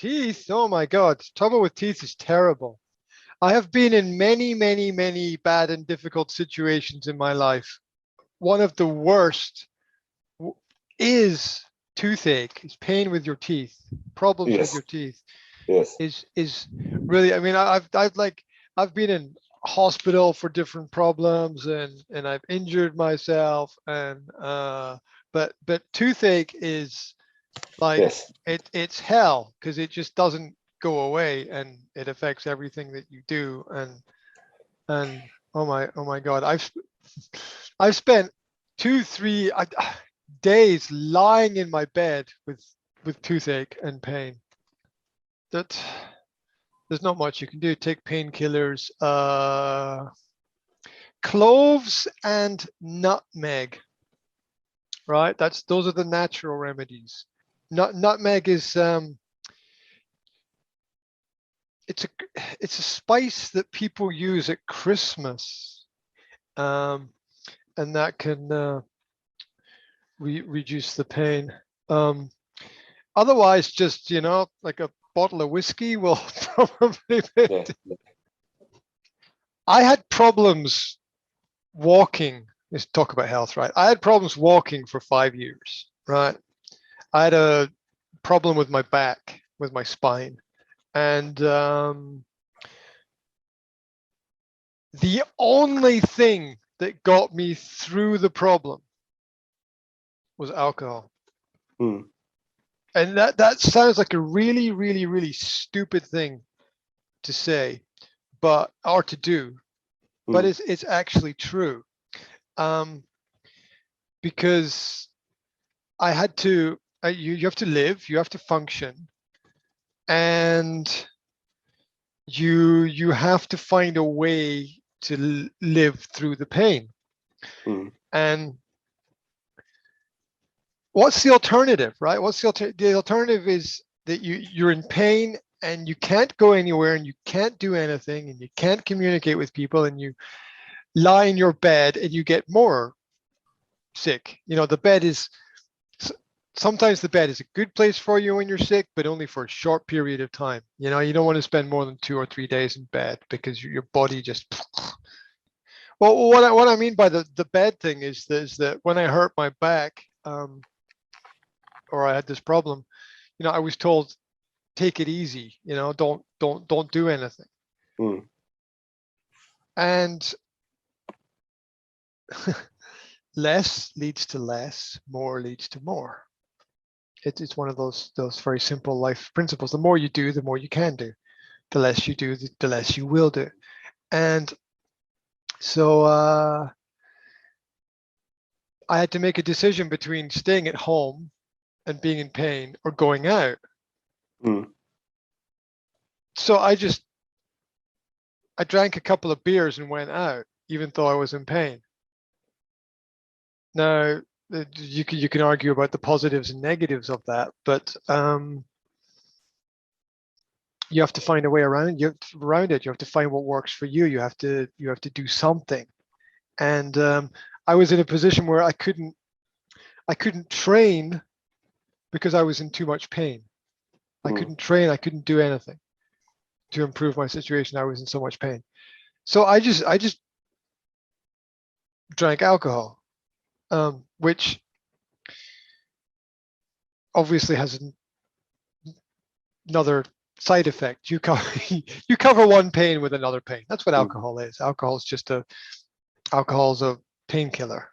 Teeth. Oh my God. Trouble with teeth is terrible. I have been in many, many, many bad and difficult situations in my life. One of the worst is toothache, is pain with your teeth, problems with Yes, your teeth yes, is really, I mean, I've been in hospital for different problems and I've injured myself and but toothache is like yes. it's hell because it just doesn't go away and it affects everything that you do and oh my God, I've spent 2 3 days lying in my bed with toothache and pain. That there's not much you can do. Take painkillers, cloves and nutmeg, right? Those are the natural remedies. Nutmeg is it's a it's a spice that people use at Christmas, um, and that can reduce the pain. Otherwise, just like a bottle of whiskey will probably. Yeah. I had problems walking. Let's talk about health, right? I had problems walking for 5 years, right? I had a problem with my back, with my spine, and the only thing that got me through the problem was alcohol. Mm, And that sounds like a really, really, really stupid thing to say, but or to do, but mm, it's actually true. Um, because I had to, you have to live, you have to function, and you have to find a way to live through the pain. mm, And what's the alternative, right? The alternative is that you're in pain and you can't go anywhere and you can't do anything and you can't communicate with people and you lie in your bed and you get more sick. The bed is sometimes the bed is a good place for you when you're sick, but only for a short period of time. You don't want to spend more than 2 or 3 days in bed because your body just. Well, what I mean by the bed thing is that when I hurt my back, or I had this problem, I was told take it easy. Don't do anything. mm. And less leads to less, more leads to more. It's one of those very simple life principles. The more you do, the more you can do. The less you do, the less you will do. And so I had to make a decision between staying at home and being in pain or going out. Mm. So I drank a couple of beers and went out, even though I was in pain. Now, you can argue about the positives and negatives of that, but you have to find a way around it. You have to find what works for you. You have to do something. And I was in a position where I couldn't train because I was in too much pain. I Mm. couldn't train. I couldn't do anything to improve my situation. I was in so much pain. So I just drank alcohol, which obviously has another side effect. You cover you cover one pain with another pain. That's what Mm. alcohol is. Alcohol's a painkiller.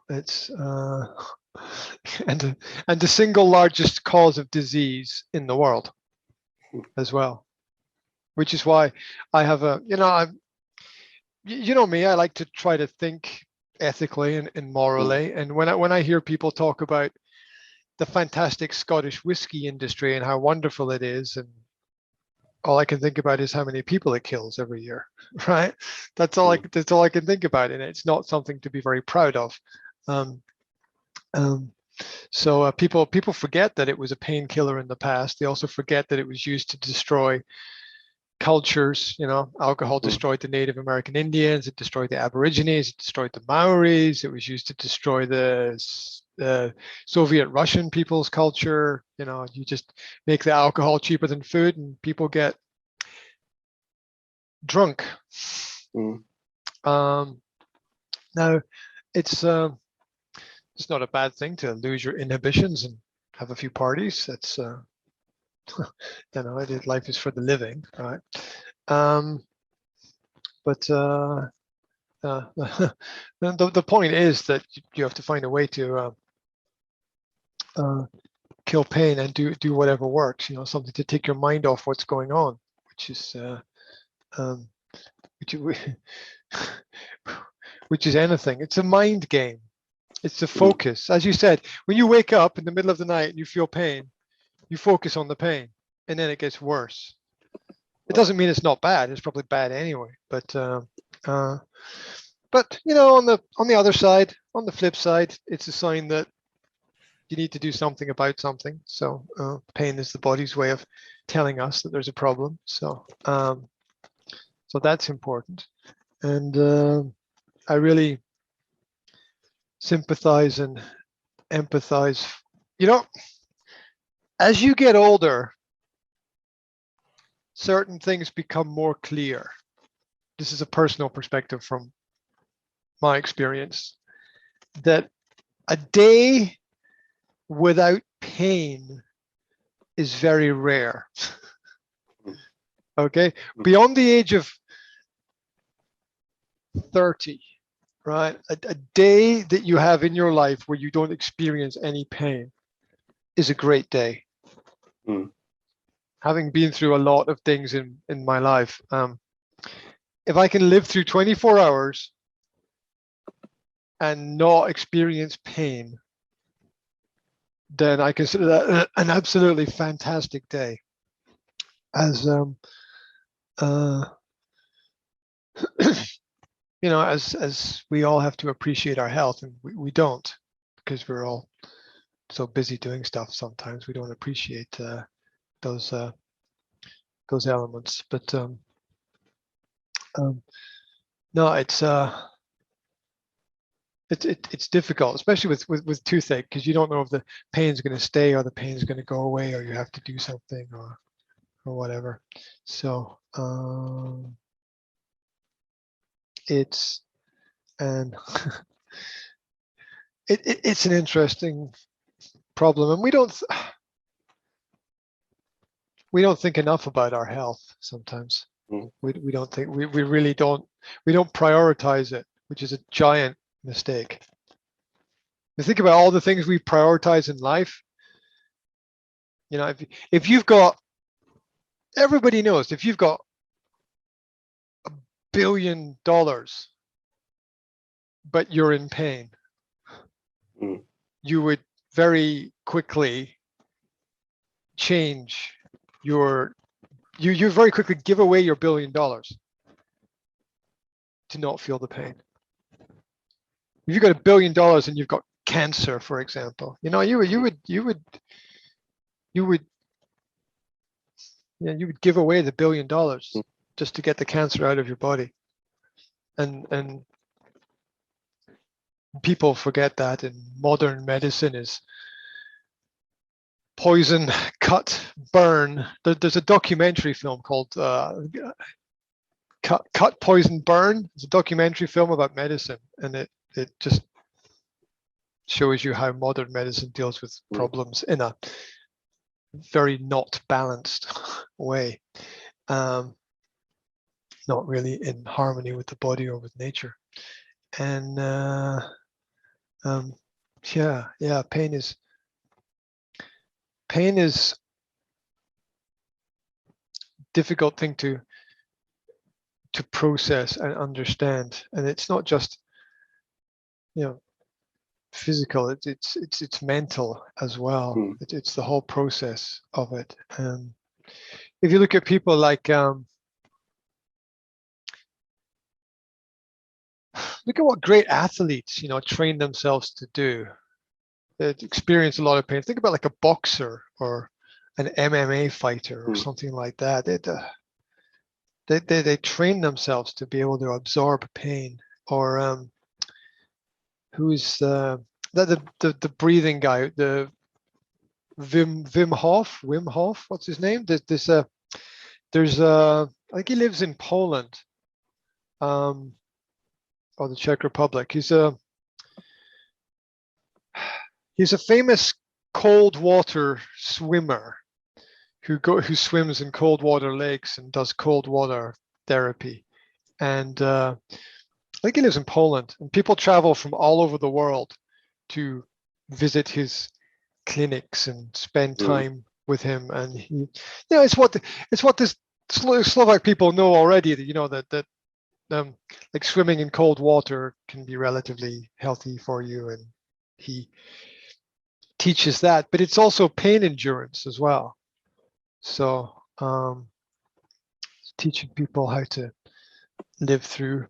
It's and the single largest cause of disease in the world as well. Which is why I have me. I like to try to think ethically and Mm. morally. And when I hear people talk about the fantastic Scottish whiskey industry and how wonderful it is, and all I can think about is how many people it kills every year, right? Mm. That's all I can think about, and it's not something to be very proud of. Um, um, so people forget that it was a painkiller in the past. They also forget that it was used to destroy cultures. Alcohol Mm. destroyed the Native American Indians. It destroyed the Aborigines. It destroyed the Maoris. It was used to destroy the Soviet Russian people's culture. You know, you just make the alcohol cheaper than food, and people get drunk. Mm. Now, it's not a bad thing to lose your inhibitions and have a few parties. That's you know, life is for the living, right? But the point is that you have to find a way to kill pain and do whatever works. You know, something to take your mind off what's going on, which is which is anything. It's a mind game. It's a focus. As you said, when you wake up in the middle of the night and you feel pain, you focus on the pain, and then it gets worse. It doesn't mean it's not bad. It's probably bad anyway. But you know, on the other side, on the flip side, it's a sign that you need to do something about something. So pain is the body's way of telling us that there's a problem. So so that's important. And I really sympathize and empathize. You know, as you get older, certain things become more clear. This is a personal perspective from my experience, that a day without pain is very rare. Okay, beyond the age of 30, right? A day that you have in your life where you don't experience any pain is a great day. Mm. Having been through a lot of things in my life, if I can live through 24 hours and not experience pain, then I consider that an absolutely fantastic day. As you know, as we all have to appreciate our health, and we don't, because we're all so busy doing stuff. Sometimes we don't appreciate those elements. But no, it's difficult, especially with toothache, because you don't know if the pain's going to stay or the pain's going to go away, or you have to do something or whatever. So it's an it's an interesting problem, and we don't think enough about our health sometimes. Mm. We don't think, we really don't, we don't prioritize it, which is a giant mistake. You think about all the things we prioritize in life. You know, if you've got, everybody knows, if you've got $1 billion, but you're in pain, Mm. you would very quickly change your, you very quickly give away your $1 billion to not feel the pain. If you've got $1 billion and you've got cancer, for example, you know, you would give away the $1 billion just to get the cancer out of your body. And people forget that in modern medicine is poison, cut, burn. There's a documentary film called Cut, Poison, Burn. It's a documentary film about medicine, and it just shows you how modern medicine deals with problems in a very not balanced way, not really in harmony with the body or with nature. And yeah, pain is difficult thing to process and understand, and it's not just, you know, physical, it's mental as well. It's the whole process of it. And if you look at people like look at what great athletes, you know, train themselves to do, that experience a lot of pain. Think about like a boxer or an MMA fighter or something like that. They train themselves to be able to absorb pain. Or who's the breathing guy, the Wim Hof, what's his name? There's I think he lives in Poland, or the Czech Republic. He's a famous cold water swimmer who swims in cold water lakes and does cold water therapy. And I think he lives in Poland, and people travel from all over the world to visit his clinics and spend time with him. And he, it's what this Slovak people know already, that like swimming in cold water can be relatively healthy for you, and he teaches that. But it's also pain endurance as well. So teaching people how to live through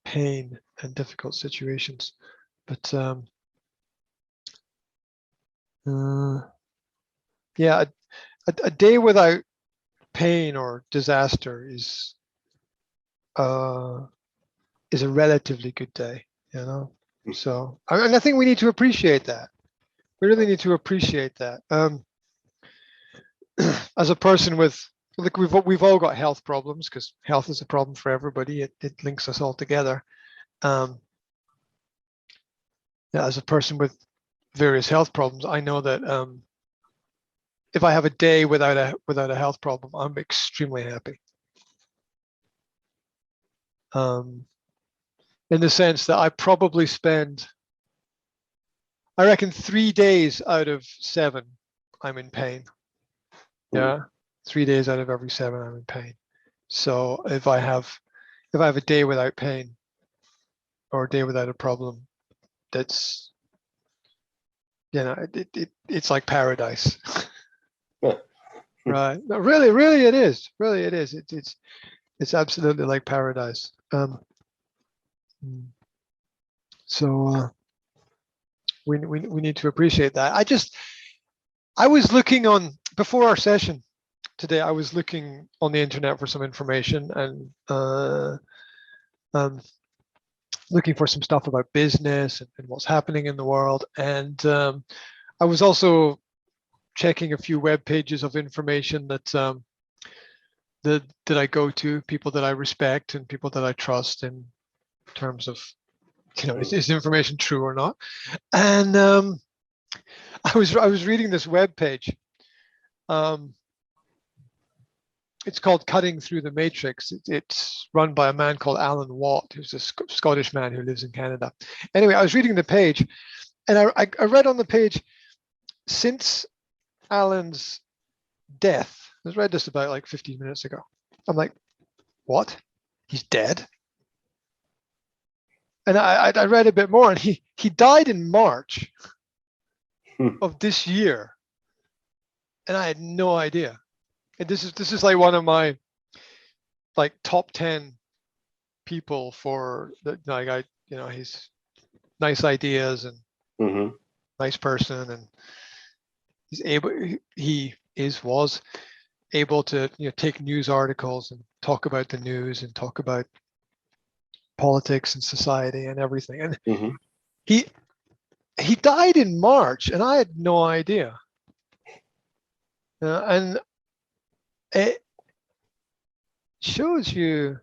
pain and difficult situations. But yeah, a day without pain or disaster is a relatively good day, So, and I think we need to appreciate that. We really need to appreciate that. As a person with, like, we've all got health problems, because health is a problem for everybody. It links us all together. Yeah, as a person with various health problems, I know that if I have a day without a health problem, I'm extremely happy. In the sense that I probably spend, I reckon, 3 days out of 7, I'm in pain. Yeah, 3 days out of every 7, I'm in pain. So if I have a day without pain, or a day without a problem, that's, it's like paradise. Right? No, really, it is. Really, it is. It's absolutely like paradise. So we need to appreciate that. I was looking on, before our session today, I was looking on the internet for some information, and looking for some stuff about business and what's happening in the world. And I was also checking a few web pages of information that that I go to, people that I respect and people that I trust, in terms of, is information true or not? And I was reading this web page. It's called Cutting Through the Matrix. It's run by a man called Alan Watt, who's a Scottish man who lives in Canada. Anyway, I was reading the page, and I read on the page, since Alan's death, I read this about like 15 minutes ago. I'm like, what? He's dead? And I read a bit more, and he died in March of this year, and I had no idea. And this is like one of my, like, top 10 people for the, like, he's nice ideas and nice person, and was able to take news articles and talk about the news and talk about politics and society and everything. And he died in March, and I had no idea. And it shows you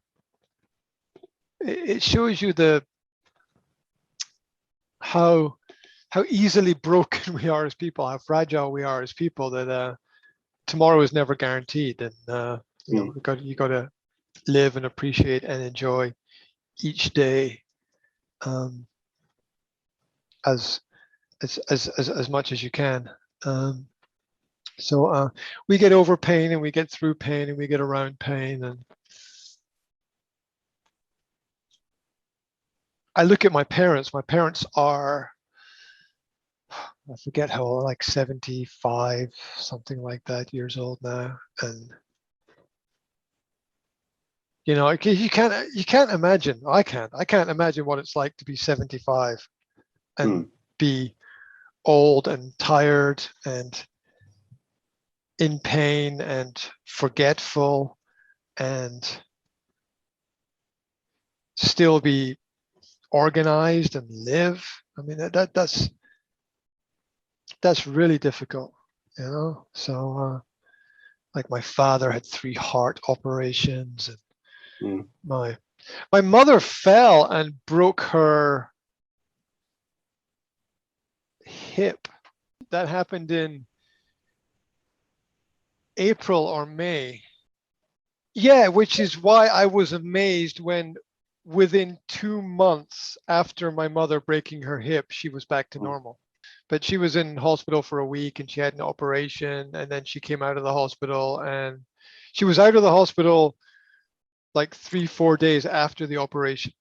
the how easily broken we are as people, how fragile we are as people, that tomorrow is never guaranteed. And you got to live and appreciate and enjoy each day as much as you can. So we get over pain, and we get through pain, and we get around pain. And I look at my parents. My parents are, I forget how old, like 75, something like that, years old now. And you can't imagine. I can't imagine what it's like to be 75 and be old and tired and in pain and forgetful, and still be organized and live. I mean, that's really difficult, you know. So like my father had 3 heart operations, and Mm. my mother fell and broke her hip. That happened in April or May. Yeah, which is why I was amazed when within 2 months after my mother breaking her hip, she was back to Mm. normal. But she was in hospital for a week and she had an operation, and then she came out of the hospital, and she was out of the hospital like 3, 4 days after the operation.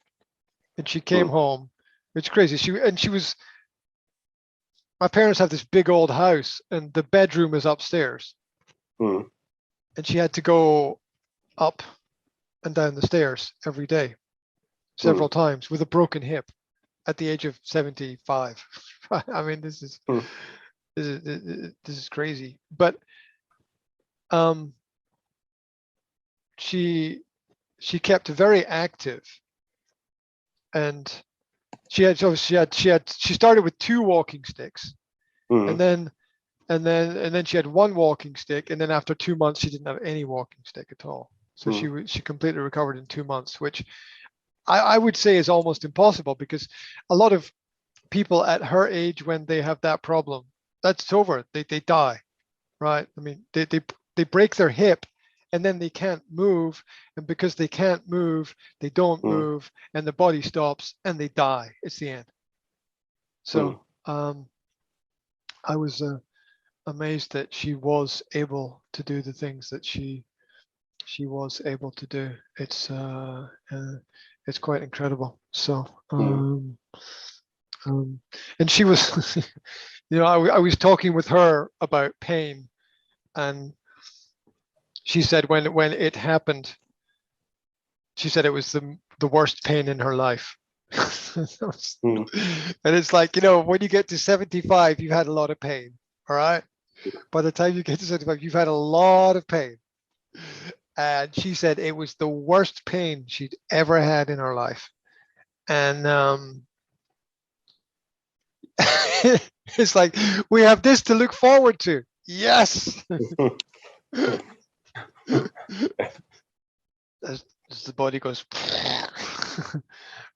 And she came Mm. home. It's crazy. She was, my parents have this big old house and the bedroom is upstairs. Mm. And she had to go up and down the stairs every day, several times, with a broken hip at the age of 75. I mean, this is Mm. this is crazy. But um, she kept very active, and she started with 2 walking sticks, Mm. and then she had 1 walking stick, and then after 2 months she didn't have any walking stick at all. So she completely recovered in 2 months, which I would say is almost impossible, because a lot of people at her age, when they have that problem, that's over. They die, right? I mean, they break their hip and then they can't move, and because they can't move, they don't Mm. move, and the body stops and they die. It's the end. So I was amazed that she was able to do the things that she was able to do. It's quite incredible. So Mm. and she was you know, I was talking with her about pain, and she said when it happened, she said it was the worst pain in her life. Mm. And it's like, you know, when you get to 75, you've had a lot of pain. All right. By the time you get to 75, you've had a lot of pain. And she said it was the worst pain she'd ever had in her life. And it's like, we have this to look forward to. Yes. As the body goes,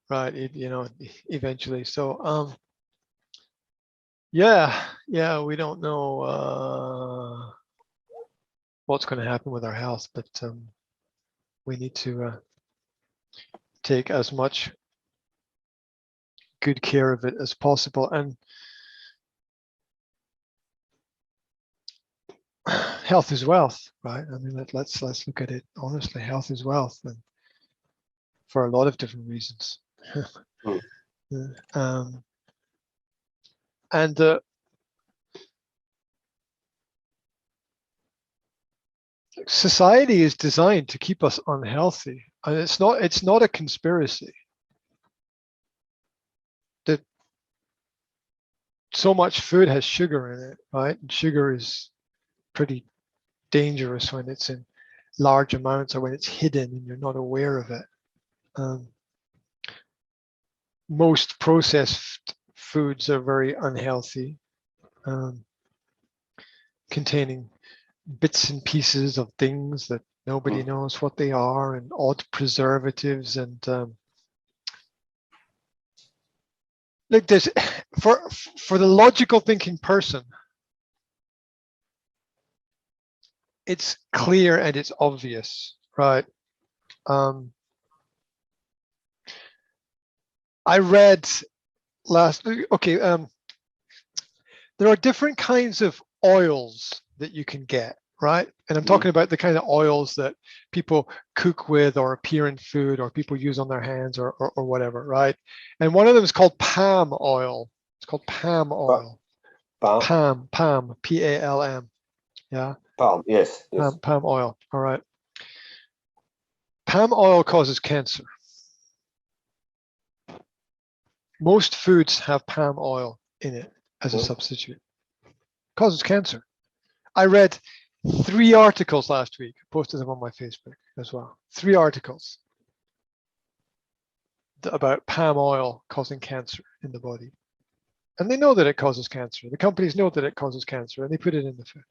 right, you know, eventually. So yeah, we don't know what's going to happen with our health, but we need to take as much good care of it as possible. And health is wealth, right? I mean, let's look at it honestly. Health is wealth, and for a lot of different reasons. um, and society is designed to keep us unhealthy, and it's not a conspiracy. That so much food has sugar in it, right? And sugar is pretty dangerous when it's in large amounts or when it's hidden and you're not aware of it. Most processed foods are very unhealthy, containing bits and pieces of things that nobody knows what they are, and odd preservatives. And like this, for the logical thinking person, it's clear and it's obvious, right? I read okay, there are different kinds of oils that you can get, right? And I'm talking about the kind of oils that people cook with or appear in food or people use on their hands or whatever, right? And one of them is called palm oil. It's called palm oil. Palm, P-A-L-M. Yeah. Palm, yes. Palm oil. All right. Palm oil causes cancer. Most foods have palm oil in it as a substitute. Causes cancer. I read 3 articles last week, posted them on my Facebook as well. 3 articles about palm oil causing cancer in the body. And they know that it causes cancer. The companies know that it causes cancer, and they put it in the food.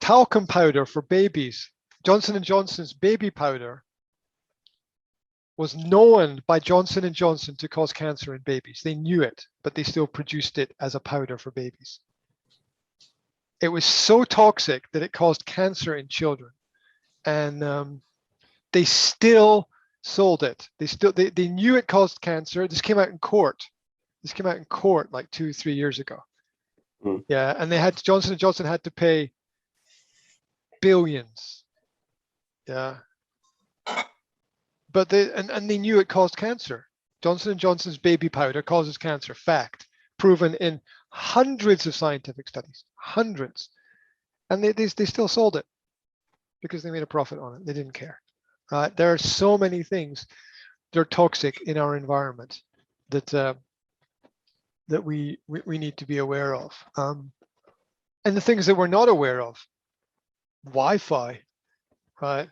Talcum powder for babies. Johnson & Johnson's baby powder was known by Johnson & Johnson to cause cancer in babies. They knew it, but they still produced it as a powder for babies. It was so toxic that it caused cancer in children. And they still sold it. They knew it caused cancer. This came out in court. This came out in court like 2-3 years ago. Mm. Yeah, and Johnson & Johnson had to pay billions. Yeah. But they knew it caused cancer. Johnson & Johnson's baby powder causes cancer. Fact. Proven in hundreds of scientific studies. Hundreds. And they still sold it because they made a profit on it. They didn't care. There are so many things that are toxic in our environment that we need to be aware of. And the things that we're not aware of. Wi-Fi, right?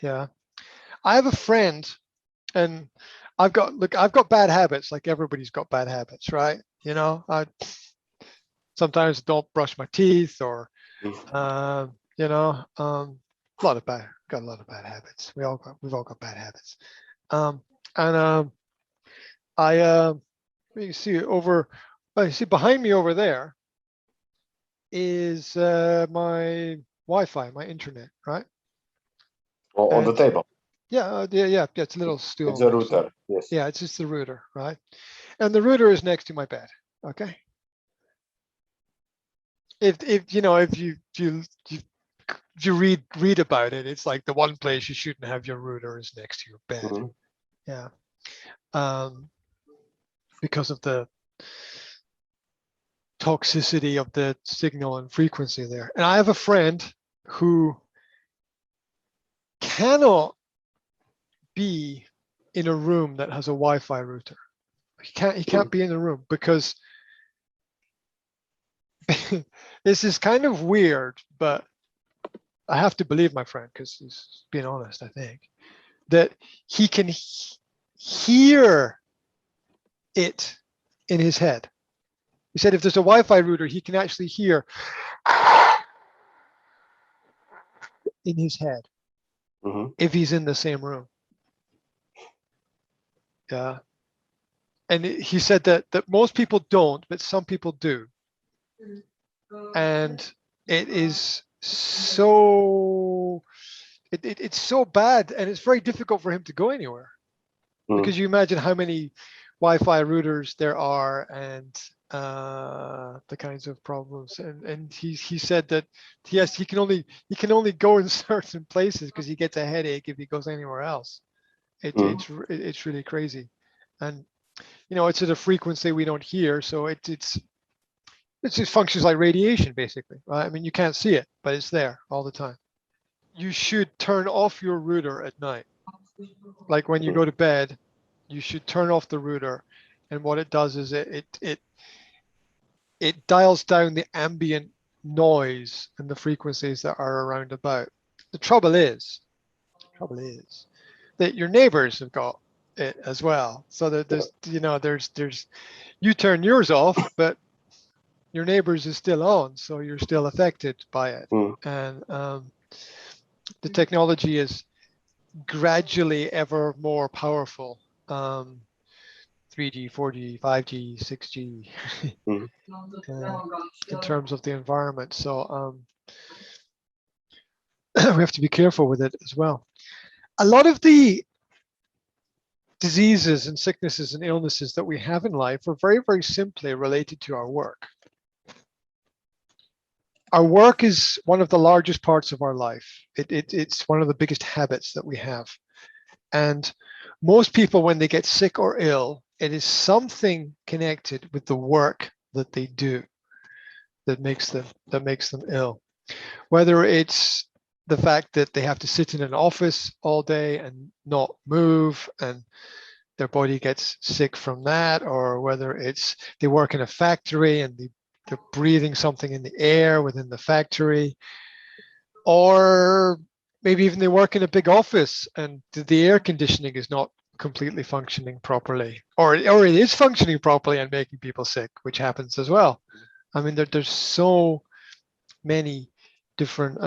Yeah. I have a friend, and I've got bad habits, like everybody's got bad habits, right? You know, I sometimes don't brush my teeth, or you know, got a lot of bad habits. We've all got bad habits. You see behind me over there is my Wi-Fi, my internet, right? On the table. Yeah, it's a little stool. It's a router, yes. Yeah, it's just the router, right? And the router is next to my bed. Okay. If you read about it, it's like the one place you shouldn't have your router is next to your bed. Mm-hmm. Yeah. Because of the toxicity of the signal and frequency there. And I have a friend who cannot be in a room that has a Wi-Fi router. He can't be in the room because this is kind of weird, but I have to believe my friend because he's being honest, I think, that he can hear it in his head. He said if there's a Wi-Fi router, he can actually hear in his head if he's in the same room. Yeah. And he said that most people don't, but some people do. And it is so, it's so bad, and it's very difficult for him to go anywhere. Because you imagine how many Wi-Fi routers there are, and the kinds of problems. And he said that yes, he can only go in certain places because he gets a headache if he goes anywhere else. It's really crazy. And you know, it's at a frequency we don't hear, so it just functions like radiation, basically, right? I mean, you can't see it, but it's there all the time. You should turn off your router at night. Like when you go to bed, you should turn off the router, and what it does is it dials down the ambient noise and the frequencies that are around about. The trouble is that your neighbors have got it as well. So that there's you turn yours off, but your neighbors is still on, so you're still affected by it. And the technology is gradually ever more powerful. 3G, 4G, 5G, 6G in terms of the environment. So we have to be careful with it as well. A lot of the diseases and sicknesses and illnesses that we have in life are very, very simply related to our work. Our work is one of the largest parts of our life. It's one of the biggest habits that we have. And most people, when they get sick or ill, it is something connected with the work that they do that makes them ill. Whether it's the fact that they have to sit in an office all day and not move, and their body gets sick from that, or whether it's they work in a factory and they're breathing something in the air within the factory, or maybe even they work in a big office and the air conditioning is not completely functioning properly, or it is functioning properly and making people sick, which happens as well. I mean, there's so many different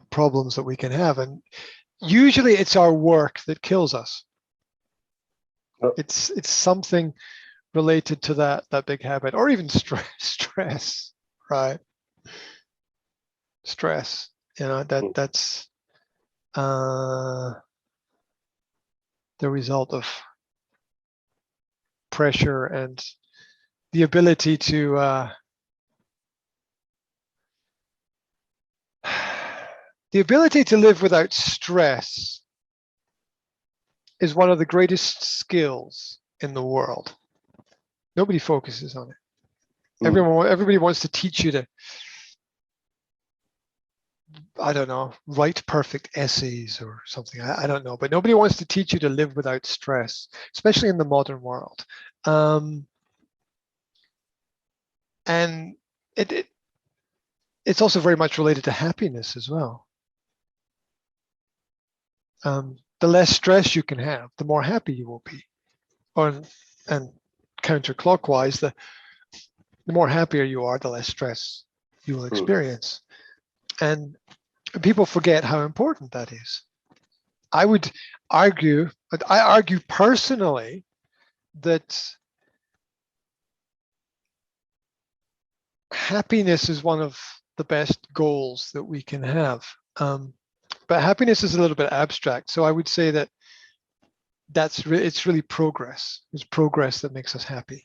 problems that we can have, and usually it's our work that kills us. Yep. It's something related to that big habit, or even stress, right? Stress, that's the result of pressure and the ability to live without stress is one of the greatest skills in the world. Nobody focuses on it. Everybody wants to teach you to, I don't know, write perfect essays or something. I don't know, but nobody wants to teach you to live without stress, especially in the modern world. And it's also very much related to happiness as well. The less stress you can have, the more happy you will be. And counterclockwise, the more happier you are, the less stress you will experience. And people forget how important that is. I argue personally that happiness is one of the best goals that we can have. But happiness is a little bit abstract. So I would say that it's really progress. It's progress that makes us happy.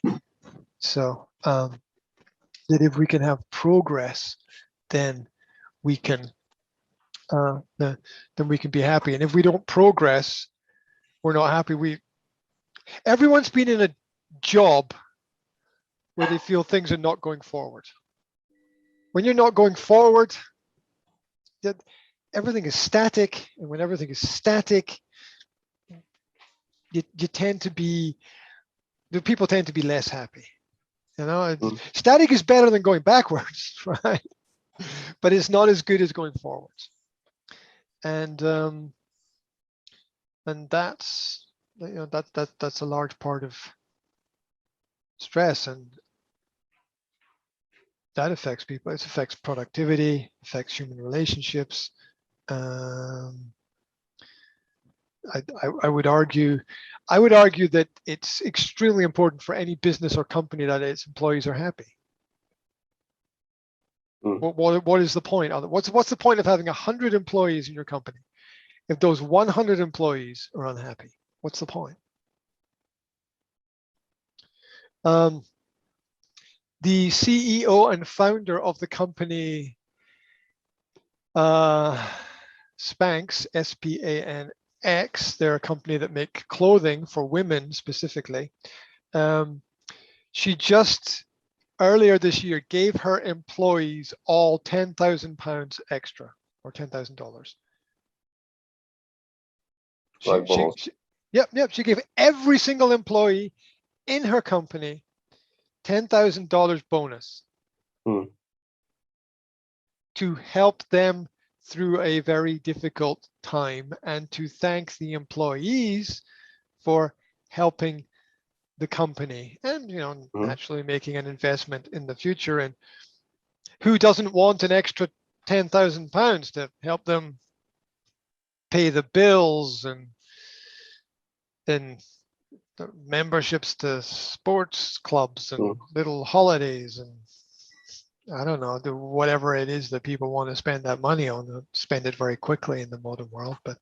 So that if we can have progress, then we can then we can be happy. And if we don't progress, we're not happy. Everyone's been in a job where they feel things are not going forward. When you're not going forward, everything is static, and when everything is static, you tend to be, the people tend to be less happy. Static is better than going backwards, right? But it's not as good as going forwards. And that's that's a large part of stress, and that affects people. It affects productivity, affects human relationships. I would argue that it's extremely important for any business or company that its employees are happy. What is the point? What's the point of having 100 employees in your company if those 100 employees are unhappy? What's the point? The CEO and founder of the company Spanx, SPANX, they're a company that make clothing for women specifically. She just earlier this year gave her employees all £10,000 extra, or $10,000. She gave every single employee in her company $10,000 bonus to help them through a very difficult time, and to thank the employees for helping the company, and naturally making an investment in the future. And who doesn't want an extra £10,000 to help them pay the bills and the memberships to sports clubs and little holidays, and I don't know, whatever it is that people want to spend that money on. They'll spend it very quickly in the modern world, but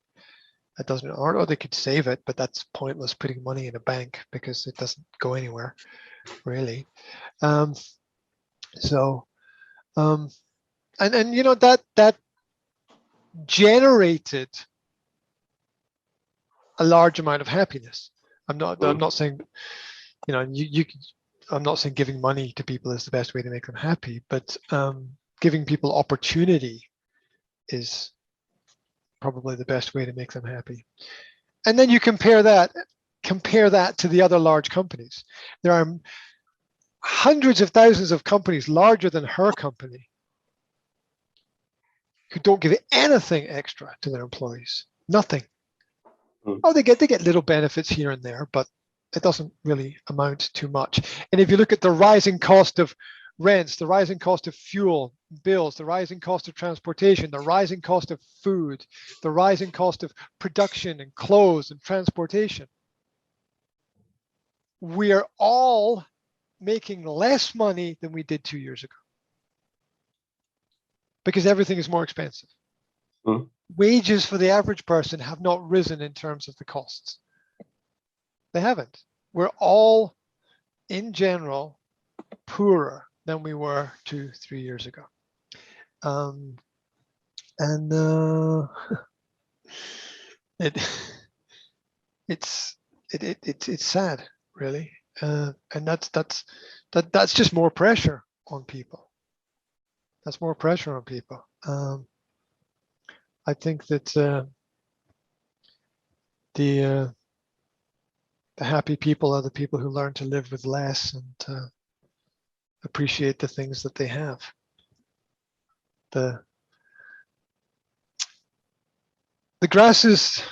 that doesn't, or they could save it, but that's pointless putting money in a bank because it doesn't go anywhere, really. And that generated a large amount of happiness. I'm not saying, I'm not saying giving money to people is the best way to make them happy, but giving people opportunity is probably the best way to make them happy. And then you compare that to the other large companies. There are hundreds of thousands of companies larger than her company who don't give anything extra to their employees. Nothing. Oh, they get little benefits here and there, but it doesn't really amount to much. And if you look at the rising cost of rents, the rising cost of fuel bills, the rising cost of transportation, the rising cost of food, the rising cost of production and clothes and transportation, we are all making less money than we did 2 years ago because everything is more expensive. Mm. Wages for the average person have not risen in terms of the costs. They haven't. We're all, in general, poorer than we were 2-3 years ago. It's sad, really, and that's just more pressure on people. That's more pressure on people. I think that the happy people are the people who learn to live with less and appreciate the things that they have. The grass is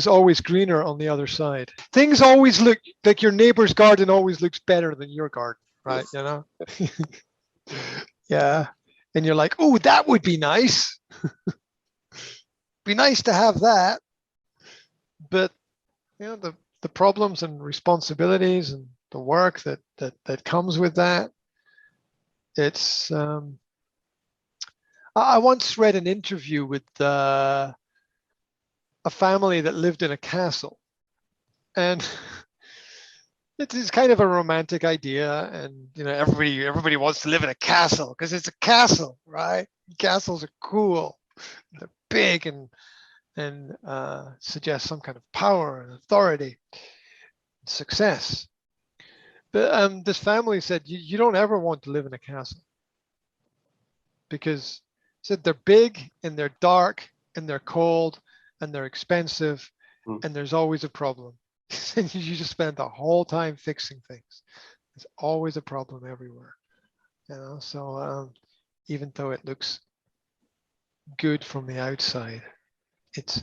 always greener on the other side. Things always look like your neighbor's garden always looks better than your garden, right? You know? Yeah. And you're like, oh, that would be nice. Be nice to have that. But you know, the problems and responsibilities and the work that comes with that. It's I once read an interview with a family that lived in a castle, and it's kind of a romantic idea, and you know everybody wants to live in a castle because it's a castle, right? Castles are cool, they're big and suggest some kind of power and authority, and success. But this family said you don't ever want to live in a castle because said they're big and they're dark and they're cold and they're expensive and there's always a problem. And you just spend the whole time fixing things. There's always a problem everywhere, you know. So even though it looks good from the outside, it's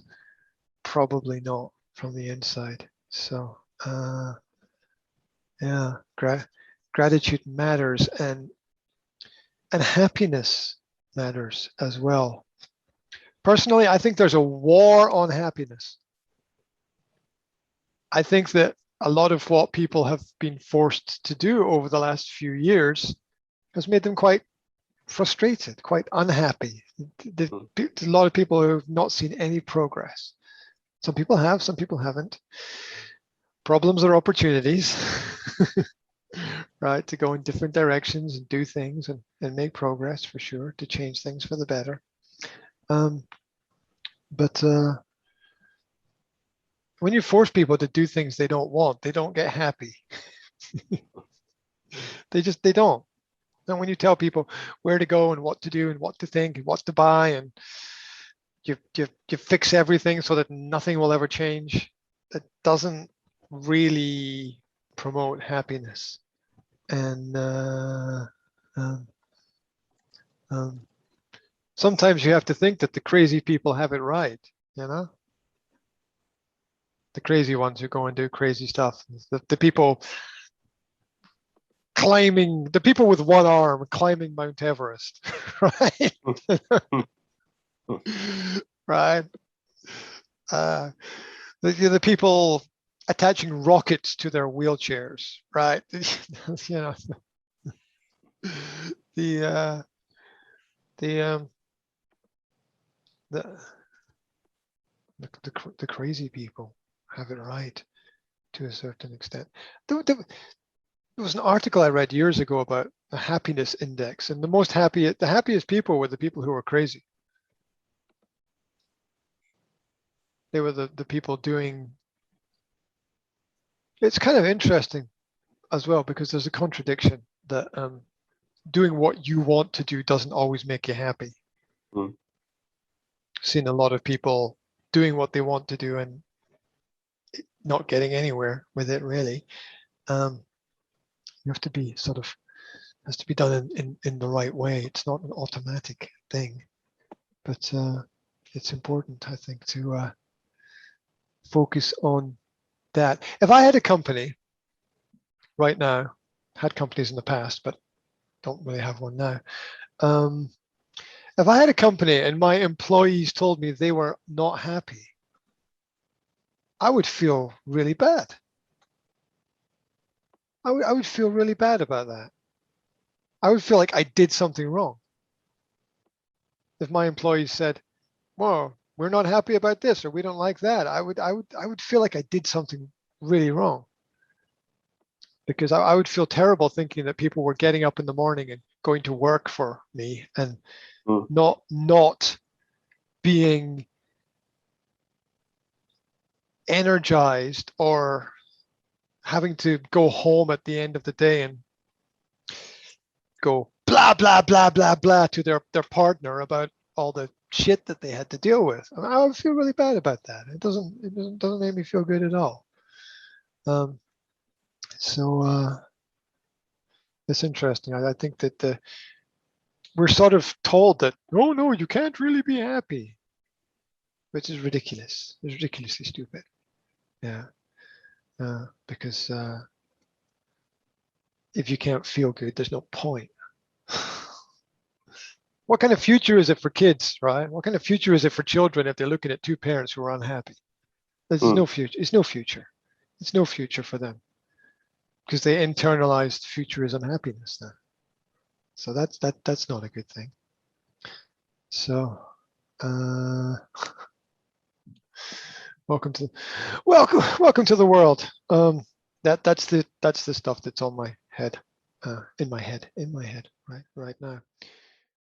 probably not from the inside. So yeah, gratitude matters, and happiness matters as well. Personally, I think there's a war on happiness. I think that a lot of what people have been forced to do over the last few years has made them quite frustrated, quite unhappy. A lot of people who have not seen any progress. Some people have, some people haven't. Problems are opportunities, right? To go in different directions and do things and make progress, for sure, to change things for the better. But when you force people to do things they don't want, they don't get happy. They don't. And when you tell people where to go and what to do and what to think and what to buy, and you fix everything so that nothing will ever change, that doesn't really promote happiness. And sometimes you have to think that the crazy people have it right, you know? The crazy ones who go and do crazy stuff. The people climbing, the people with one arm climbing Mount Everest, right? Right. The people attaching rockets to their wheelchairs, right? You know, the crazy people have it right to a certain extent. There was an article I read years ago about a happiness index, and the happiest people were the people who were crazy. They were the people doing. It's kind of interesting as well because there's a contradiction that doing what you want to do doesn't always make you happy. Seen a lot of people doing what they want to do and not getting anywhere with it, really. You have to be has to be done in the right way. It's not an automatic thing, but it's important, I think, to focus on that. If I had a company right now, had companies in the past, but don't really have one now. If I had a company and my employees told me they were not happy, I would feel really bad. I would feel really bad about that. I would feel like I did something wrong. If my employees said, well, we're not happy about this, or we don't like that, I would feel like I did something really wrong. Because I would feel terrible thinking that people were getting up in the morning and going to work for me and not being energized, or having to go home at the end of the day and go blah blah blah blah blah to their partner about all the shit that they had to deal with. I would feel really bad about that. It doesn't make me feel good at all. So it's interesting. I think that we're sort of told that, oh no, you can't really be happy, which is ridiculous. It's ridiculously stupid. Yeah. Because if you can't feel good, there's no point. What kind of future is it for kids, right? What kind of future is it for children if they're looking at two parents who are unhappy? There's no future. It's no future. It's no future for them, because they internalized future is unhappiness then. So that's not a good thing. So welcome to the world. That's the stuff that's on my head, in my head right now.